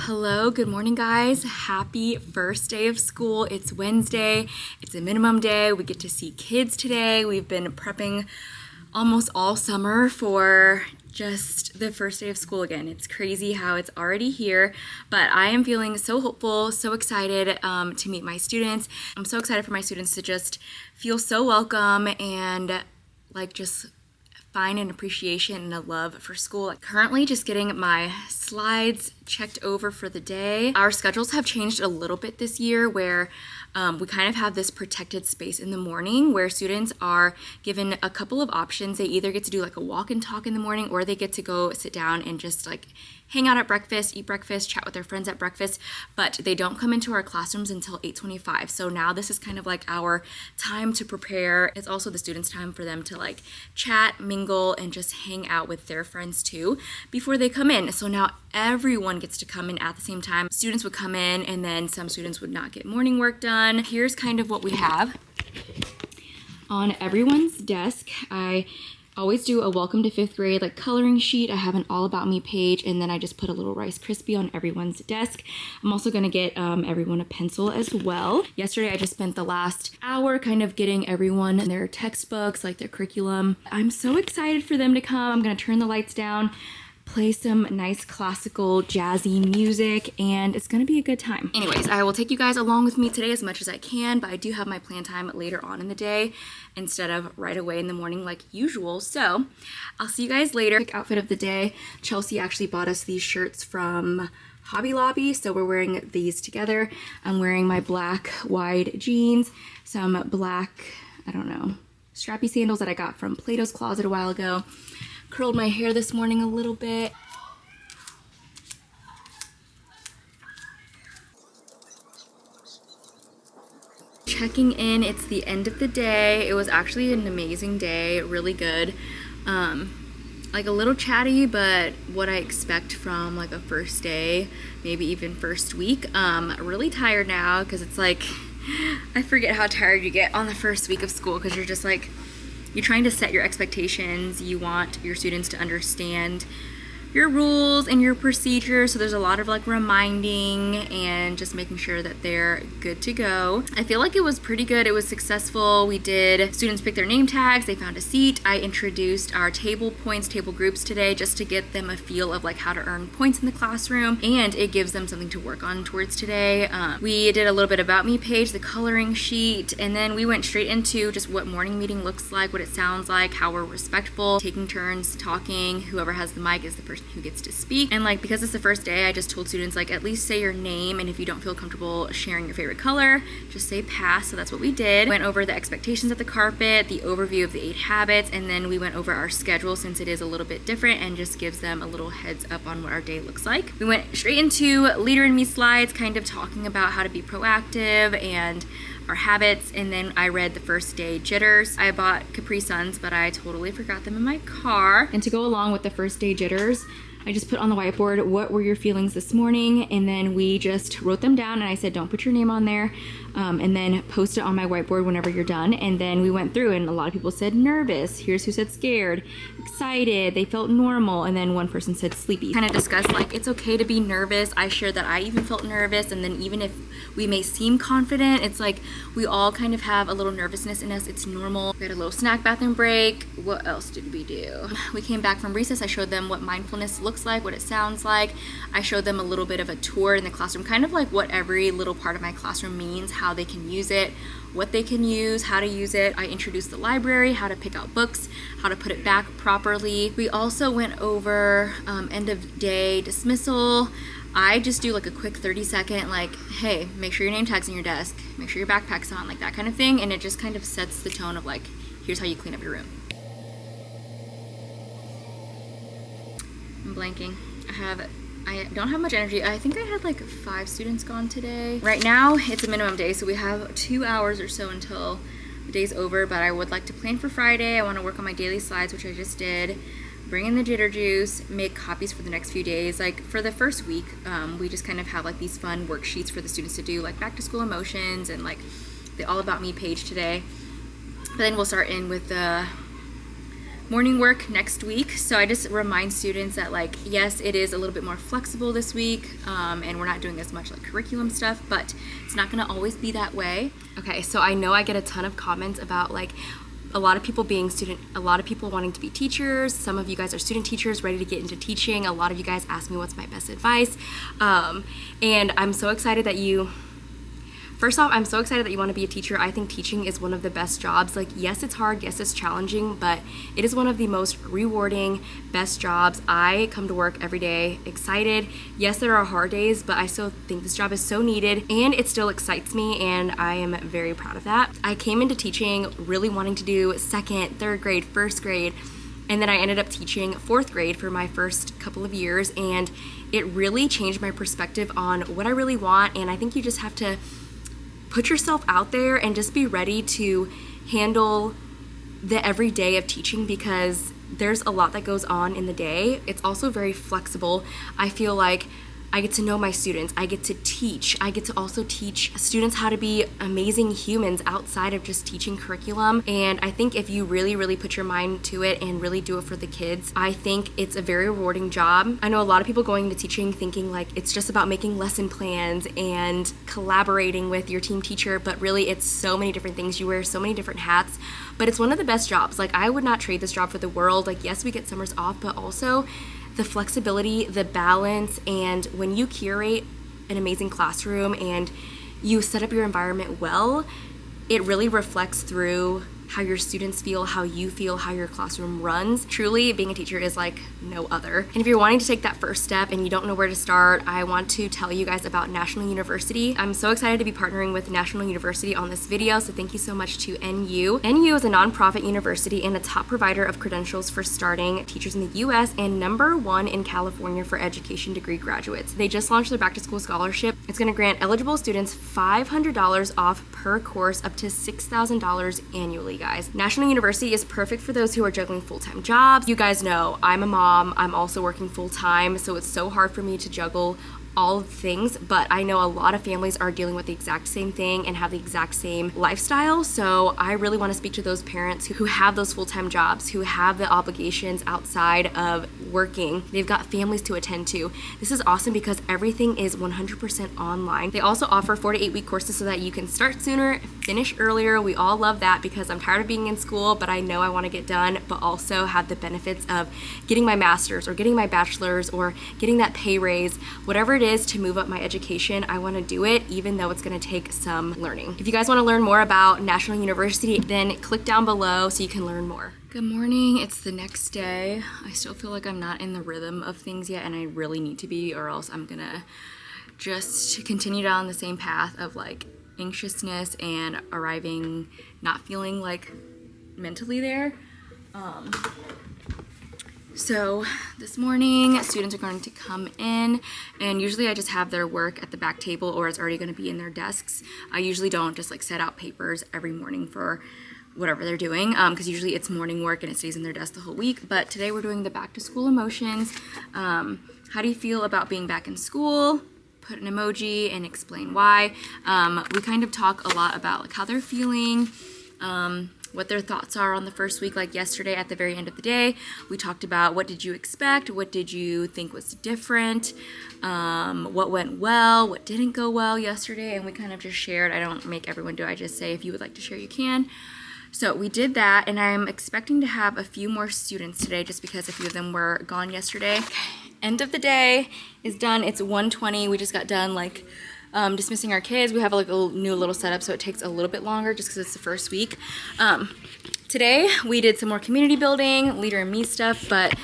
Hello, good morning guys. Happy first day of school. It's Wednesday. It's a minimum day. We get to see kids today. We've been prepping almost all summer for just the first day of school again. It's crazy how it's already here, but I am feeling so hopeful, so excited to meet my students. I'm so excited for my students to just feel so welcome and just find an appreciation and a love for school. Currently just getting my slides checked over for the day. Our schedules have changed a little bit this year where we kind of have this protected space in the morning where students are given a couple of options. They either get to do like a walk and talk in the morning, or they get to go sit down and just hang out at breakfast, eat breakfast, chat with their friends at breakfast, but they don't come into our classrooms until 8:25. So now this is kind of like our time to prepare. It's also the students' time for them to chat, mingle, and just hang out with their friends too before they come in. So now everyone gets to come in at the same time. Students would come in and then some students would not get morning work done. Here's kind of what we have. On everyone's desk, I always do a welcome to fifth grade coloring sheet. I have an all about me page, and then I just put a little Rice Krispie on everyone's desk. I'm also gonna get everyone a pencil as well. Yesterday I just spent the last hour kind of getting everyone their textbooks, their curriculum. I'm so excited for them to come. I'm gonna turn the lights down, play some nice classical jazzy music, and it's gonna be a good time. Anyways, I will take you guys along with me today as much as I can, but I do have my plan time later on in the day instead of right away in the morning like usual. So I'll see you guys later. Quick outfit of the day. Chelsea actually bought us these shirts from Hobby Lobby, so we're wearing these together. I'm wearing my black wide jeans, some black, strappy sandals that I got from Plato's Closet a while ago. Curled my hair this morning a little bit. Checking in, it's the end of the day. It was actually an amazing day, really good. A little chatty, but what I expect from a first day, maybe even first week. Really tired now because it's I forget how tired you get on the first week of school because you're just you're trying to set your expectations. You want your students to understand your rules and your procedures, so there's a lot of reminding and just making sure that they're good to go. I feel like it was pretty good. It was successful. We did students pick their name tags, they found a seat. I introduced our table groups today just to get them a feel of how to earn points in the classroom, and it gives them something to work on towards today. We did a little bit about me page, the coloring sheet, and then we went straight into just what morning meeting looks like, what it sounds like, how we're respectful, taking turns talking. Whoever has the mic is the person who gets to speak. And because it's the first day, I just told students at least say your name, and if you don't feel comfortable sharing your favorite color, just say pass. So that's what we did. Went over the expectations of the carpet, the overview of the 8 habits, and then we went over our schedule since it is a little bit different and just gives them a little heads up on what our day looks like. We went straight into Leader in Me slides, kind of talking about how to be proactive and our habits, and then I read the first day jitters. I bought Capri Suns, but I totally forgot them in my car. And to go along with the first day jitters, I just put on the whiteboard, what were your feelings this morning? And then we just wrote them down, and I said, don't put your name on there, and then post it on my whiteboard whenever you're done. And then we went through, and a lot of people said nervous. Here's who said scared, excited, they felt normal, and then one person said sleepy. Kind of discussed it's okay to be nervous. I shared that I even felt nervous, and then even if we may seem confident, it's we all kind of have a little nervousness in us. It's normal. We had a little snack bathroom break. What else did we do? We came back from recess. I showed them what mindfulness looks like, what it sounds like. I showed them a little bit of a tour in the classroom, kind of what every little part of my classroom means, how they can use it, what they can use, how to use it. I introduced the library, how to pick out books, how to put it back properly. We also went over end of day dismissal. I just do a quick 30-second hey, make sure your name tag's in your desk, make sure your backpack's on, that kind of thing, and it just kind of sets the tone of here's how you clean up your room. I'm blanking. I don't have much energy. I think I had 5 students gone today. Right now it's a minimum day, so we have 2 hours or so until the day's over, but I would like to plan for Friday. I want to work on my daily slides, which I just did. Bring in the jitter juice, make copies for the next few days. For the first week, we just kind of have these fun worksheets for the students to do, back to school emotions and the all about me page today. But then we'll start in with the morning work next week. So I just remind students that, like, yes, it is a little bit more flexible this week, and we're not doing as much like curriculum stuff, but it's not gonna always be that way. Okay, so I know I get a ton of comments about like a lot of people wanting to be teachers. Some of you guys are student teachers ready to get into teaching. A lot of you guys ask me what's my best advice. And I'm so excited that First off, I'm so excited that you want to be a teacher. I think teaching is one of the best jobs. Like, yes, it's hard, yes, it's challenging, but it is one of the most rewarding, best jobs. I come to work every day excited. Yes, there are hard days, but I still think this job is so needed, and it still excites me, and I am very proud of that. I came into teaching really wanting to do second, third grade, first grade, and then I ended up teaching fourth grade for my first couple of years, and it really changed my perspective on what I really want. And I think you just have to put yourself out there and just be ready to handle the everyday of teaching, because there's a lot that goes on in the day. It's also very flexible. I feel like I get to know my students. I get to teach. I get to also teach students how to be amazing humans outside of just teaching curriculum. And I think if you really, really put your mind to it and really do it for the kids, I think it's a very rewarding job. I know a lot of people going into teaching thinking like it's just about making lesson plans and collaborating with your team teacher, but really it's so many different things. You wear so many different hats, but it's one of the best jobs. Like, I would not trade this job for the world. Like, yes, we get summers off, but also the flexibility, the balance, and when you curate an amazing classroom and you set up your environment well, it really reflects through how your students feel, how you feel, how your classroom runs. Truly, being a teacher is like no other. And if you're wanting to take that first step and you don't know where to start, I want to tell you guys about National University. I'm so excited to be partnering with National University on this video, so thank you so much to NU. NU is a nonprofit university and a top provider of credentials for starting teachers in the US and #1 in California for education degree graduates. They just launched their back to school scholarship. It's gonna grant eligible students $500 off per course, up to $6,000 annually, guys. National University is perfect for those who are juggling full-time jobs. You guys know I'm a mom, I'm also working full-time, so it's so hard for me to juggle all of the things, but I know a lot of families are dealing with the exact same thing and have the exact same lifestyle. So I really want to speak to those parents who have those full-time jobs, who have the obligations outside of working. They've got families to attend to. This is awesome because everything is 100% online. They also offer 4 to 8 week courses so that you can start sooner, finish earlier. We all love that because I'm tired of being in school, but I know I want to get done, but also have the benefits of getting my master's or getting my bachelor's or getting that pay raise, whatever it is to move up my education. I want to do it even though it's going to take some learning. If you guys want to learn more about National University, then click down below so you can learn more. Good morning, it's the next day. I still feel like I'm not in the rhythm of things yet, and I really need to be, or else I'm gonna just continue down the same path of like anxiousness and arriving not feeling like mentally there. So this morning, students are going to come in, and usually I just have their work at the back table or it's already going to be in their desks. I usually don't just like set out papers every morning for whatever they're doing, because usually it's morning work and it stays in their desk the whole week. But today we're doing the back to school emotions. How do you feel about being back in school? Put an emoji and explain why. We kind of talk a lot about like how they're feeling, what their thoughts are on the first week. Like yesterday at the very end of the day, we talked about what did you expect, what did you think was different, what went well, what didn't go well yesterday, and we kind of just shared. I don't make everyone do, I just say if you would like to share, you can. So we did that, and I'm expecting to have a few more students today just because a few of them were gone yesterday. Okay. End of the day is done. It's 1:20. We just got done like dismissing our kids. We have like a new little setup, so it takes a little bit longer just because it's the first week. Today we did some more community building, leader and me stuff, but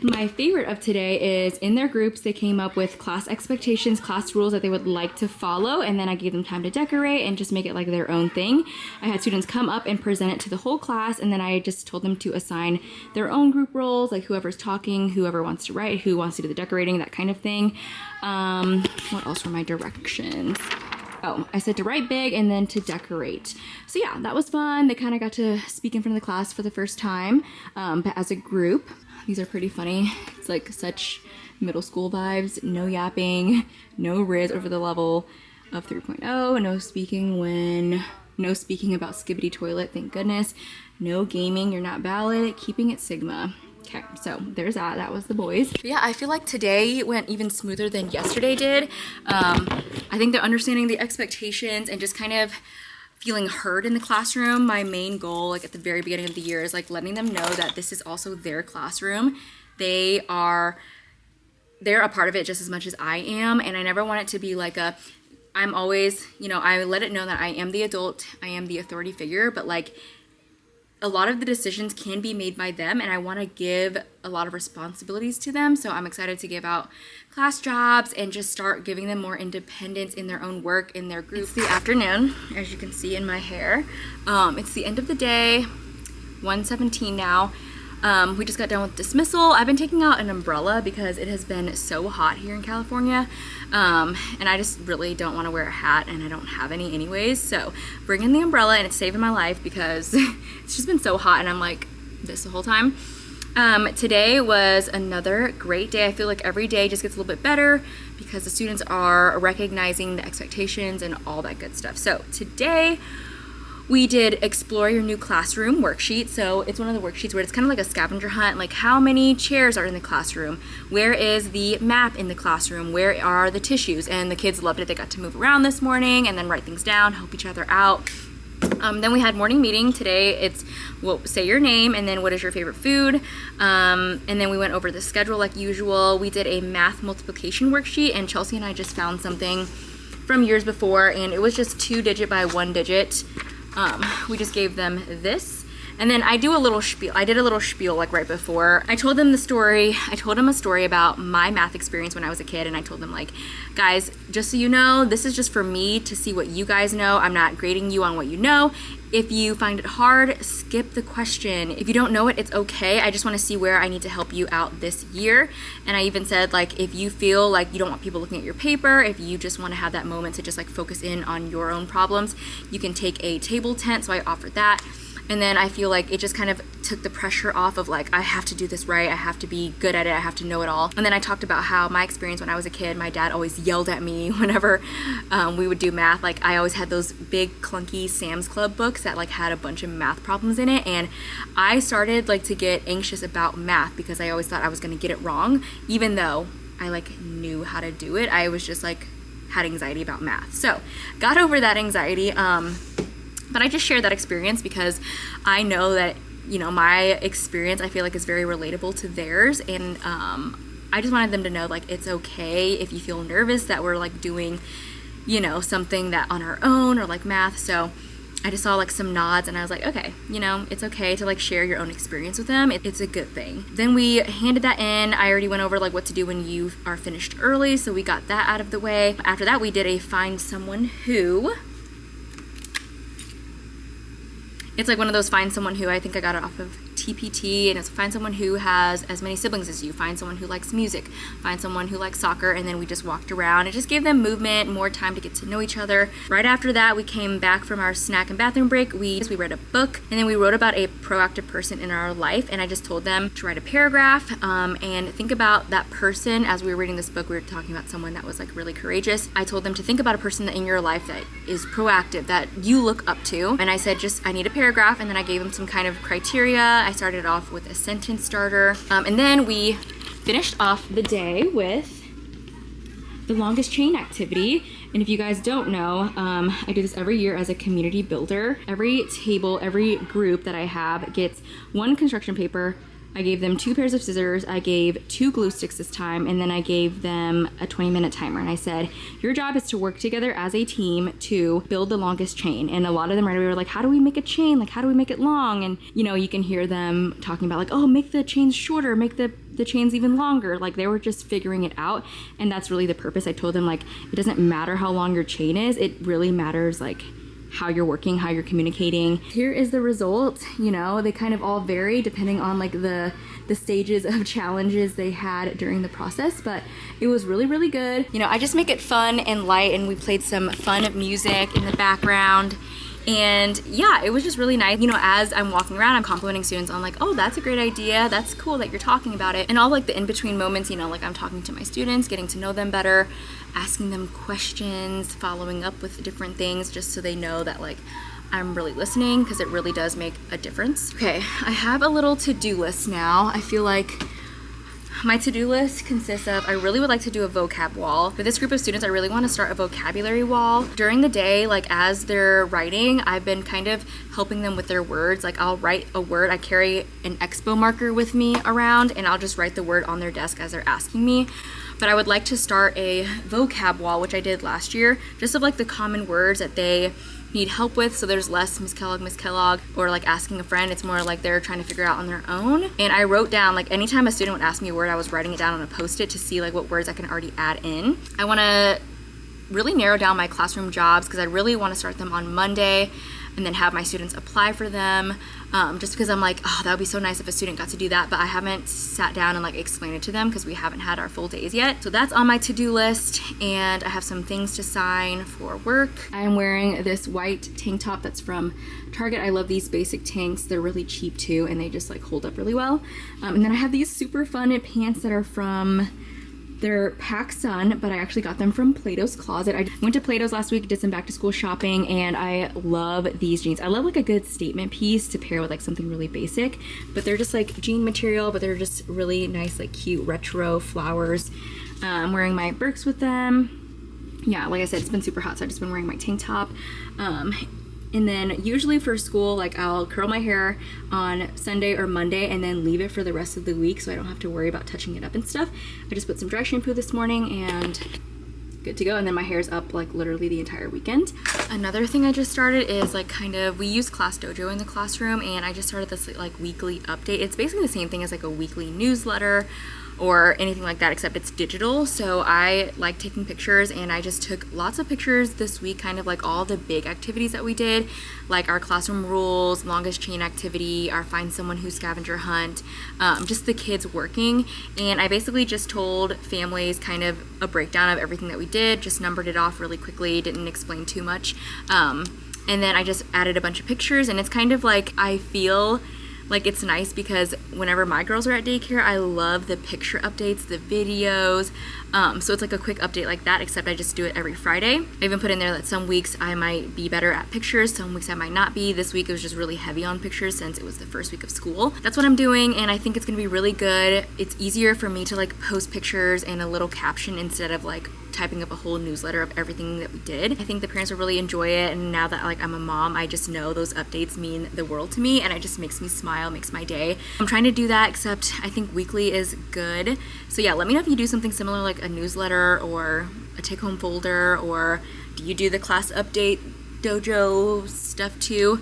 my favorite of today is in their groups they came up with class expectations, class rules that they would like to follow, and then I gave them time to decorate and just make it like their own thing. I had students come up and present it to the whole class, and then I just told them to assign their own group roles, like whoever's talking, whoever wants to write, who wants to do the decorating, that kind of thing. What else were my directions? Oh, I said to write big and then to decorate. So yeah, that was fun. They kind of got to speak in front of the class for the first time, but as a group. These are pretty funny. It's like such middle school vibes. No yapping, no riz over the level of 3.0, no speaking when No speaking about Skibbity Toilet, thank goodness. No gaming, you're not valid. Keeping it Sigma. Okay, so there's that. That was the boys. But yeah, I feel like today went even smoother than yesterday did. I think they're understanding the expectations and just kind of feeling heard in the classroom. My main goal, like at the very beginning of the year, is like letting them know that this is also their classroom. They're a part of it just as much as I am, and I never want it to be like I'm always, I let it know that I am the adult, I am the authority figure, but like a lot of the decisions can be made by them, and I want to give a lot of responsibilities to them. So I'm excited to give out class jobs and just start giving them more independence in their own work, in their group. It's the afternoon, as you can see in my hair. It's the end of the day, 1:17 now. We just got done with dismissal. I've been taking out an umbrella because it has been so hot here in California. And I just really don't want to wear a hat, and I don't have any anyways. So bring in the umbrella, and it's saving my life because it's just been so hot, and I'm like this the whole time. Today was another great day. I feel like every day just gets a little bit better because the students are recognizing the expectations and all that good stuff. So today we did Explore Your New Classroom worksheet. So it's one of the worksheets where it's kind of like a scavenger hunt, like how many chairs are in the classroom? Where is the map in the classroom? Where are the tissues? And the kids loved it. They got to move around this morning and then write things down, help each other out. Then we had morning meeting. Today it's, well, say your name and then what is your favorite food? And then we went over the schedule like usual. We did a math multiplication worksheet, and Chelsea and I just found something from years before, and it was just 2 digit by 1 digit. We just gave them this, and then I did a little spiel like right before. I told them the story. I told them a story about my math experience when I was a kid, and I told them like, guys, just so you know, this is just for me to see what you guys know. I'm not grading you on what you know. If you find it hard, skip the question. If you don't know it, it's okay. I just want to see where I need to help you out this year. And I even said, like, if you feel like you don't want people looking at your paper, if you just want to have that moment to just like focus in on your own problems, you can take a table tent. So I offered that. And then I feel like it just kind of took the pressure off of like, I have to do this right, I have to be good at it, I have to know it all. And then I talked about how my experience when I was a kid, my dad always yelled at me whenever we would do math. Like I always had those big clunky Sam's Club books that like had a bunch of math problems in it. And I started like to get anxious about math because I always thought I was gonna get it wrong, even though I like knew how to do it. I was just like had anxiety about math. So got over that anxiety. But I just shared that experience because I know that, my experience I feel like is very relatable to theirs. And I just wanted them to know like it's okay if you feel nervous that we're like doing, something that on our own or like math. So I just saw like some nods, and I was like, okay, it's okay to like share your own experience with them. It's a good thing. Then we handed that in. I already went over like what to do when you are finished early. So we got that out of the way. After that, we did a find someone who. It's like one of those find someone who, I think I got it off of TPT, and it's find someone who has as many siblings as you, find someone who likes music, find someone who likes soccer, and then we just walked around and just gave them movement, more time to get to know each other. Right after that, we came back from our snack and bathroom break. We read a book, and then we wrote about a proactive person in our life, and I just told them to write a paragraph and think about that person. As we were reading this book, we were talking about someone that was like really courageous. I told them to think about a person in your life that is proactive, that you look up to, and I said I need a paragraph, and then I gave them some kind of criteria. I started off with a sentence starter, and then we finished off the day with the longest chain activity. And if you guys don't know, I do this every year as a community builder. Every table, every group that I have gets one construction paper. I gave them 2 pairs of scissors, I gave 2 glue sticks this time, and then I gave them a 20-minute timer. And I said, your job is to work together as a team to build the longest chain. And a lot of them right away were like, how do we make a chain? Like, how do we make it long? And you can hear them talking about like, oh, make the chains shorter, make the chains even longer. Like they were just figuring it out. And that's really the purpose. I told them like, it doesn't matter how long your chain is. It really matters like how you're working, how you're communicating. Here is the result. They kind of all vary depending on like the stages of challenges they had during the process, but it was really, really good. I just make it fun and light, and we played some fun music in the background. And yeah, it was just really nice. As I'm walking around, I'm complimenting students on like, oh, that's a great idea. That's cool that you're talking about it. And all like the in-between moments, like I'm talking to my students, getting to know them better, asking them questions, following up with different things just so they know that like I'm really listening, because it really does make a difference. Okay, I have a little to-do list now. I feel like my to-do list consists of, I really would like to do a vocab wall. For this group of students, I really want to start a vocabulary wall. During the day, like as they're writing, I've been kind of helping them with their words. Like I'll write a word, I carry an Expo marker with me around, and I'll just write the word on their desk as they're asking me. But I would like to start a vocab wall, which I did last year, just of like the common words that they need help with, so there's less Miss Kellogg, or like asking a friend. It's more like they're trying to figure out on their own. And I wrote down, like anytime a student would ask me a word, I was writing it down on a post-it to see like what words I can already add in. I want to really narrow down my classroom jobs, because I really want to start them on Monday and then have my students apply for them, just because I'm like, oh, that would be so nice if a student got to do that, but I haven't sat down and like explained it to them because we haven't had our full days yet. So that's on my to-do list, and I have some things to sign for work. I am wearing this white tank top that's from Target. I love these basic tanks. They're really cheap too, and they just like hold up really well. And then I have these super fun pants that are from, they're PacSun, but I actually got them from Plato's Closet. I went to Plato's last week, did some back to school shopping, and I love these jeans. I love like a good statement piece to pair with like something really basic, but they're just like jean material, but they're just really nice, like cute retro flowers. I'm wearing my Birks with them. Yeah, like I said, it's been super hot, so I've just been wearing my tank top. And then usually for school, like I'll curl my hair on Sunday or Monday and then leave it for the rest of the week, so I don't have to worry about touching it up and stuff. I just put some dry shampoo this morning and good to go. And then my hair's up like literally the entire weekend. Another thing I just started is like kind of, we use Class Dojo in the classroom, and I just started this like weekly update. It's basically the same thing as like a weekly newsletter or anything like that, except it's digital. So I like taking pictures, and I just took lots of pictures this week, kind of like all the big activities that we did, like our classroom rules, longest chain activity, our find someone who scavenger hunt, just the kids working. And I basically just told families kind of a breakdown of everything that we did, just numbered it off really quickly, didn't explain too much. And then I just added a bunch of pictures, and it's kind of like, I feel like it's nice because whenever my girls are at daycare, I love the picture updates, the videos. So it's like a quick update like that, except I just do it every Friday. I even put in there that some weeks I might be better at pictures, some weeks I might not be. This week it was just really heavy on pictures since it was the first week of school. That's what I'm doing, and I think it's gonna be really good. It's easier for me to like post pictures and a little caption instead of like typing up a whole newsletter of everything that we did. I think the parents will really enjoy it, and now that like I'm a mom, I just know those updates mean the world to me, and it just makes me smile, makes my day. I'm trying to do that, except I think weekly is good. So yeah, let me know if you do something similar, like a newsletter or a take-home folder, or do you do the class update dojo stuff too?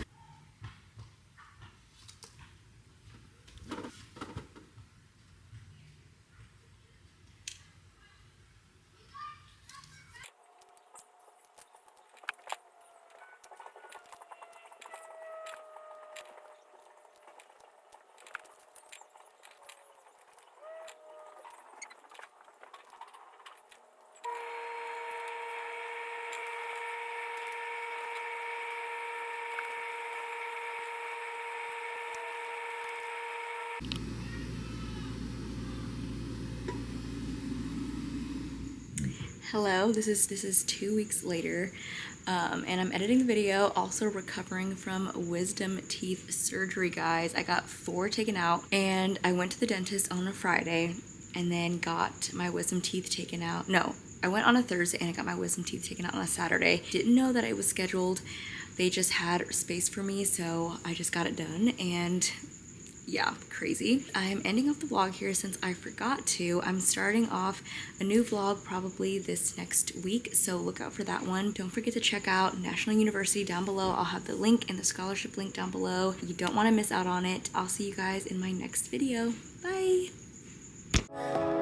Hello, this is 2 weeks later, and I'm editing the video, also recovering from wisdom teeth surgery, guys. I got 4 taken out, and I went to the dentist on a Friday and then got my wisdom teeth taken out. No, I went on a Thursday and I got my wisdom teeth taken out on a Saturday. Didn't know that it was scheduled. They just had space for me, so I just got it done, and yeah, crazy. I'm ending off the vlog here since I forgot to. I'm starting off a new vlog probably this next week, so look out for that one. Don't forget to check out National University down below. I'll have the link and the scholarship link down below. You don't want to miss out on it. I'll see you guys in my next video. Bye!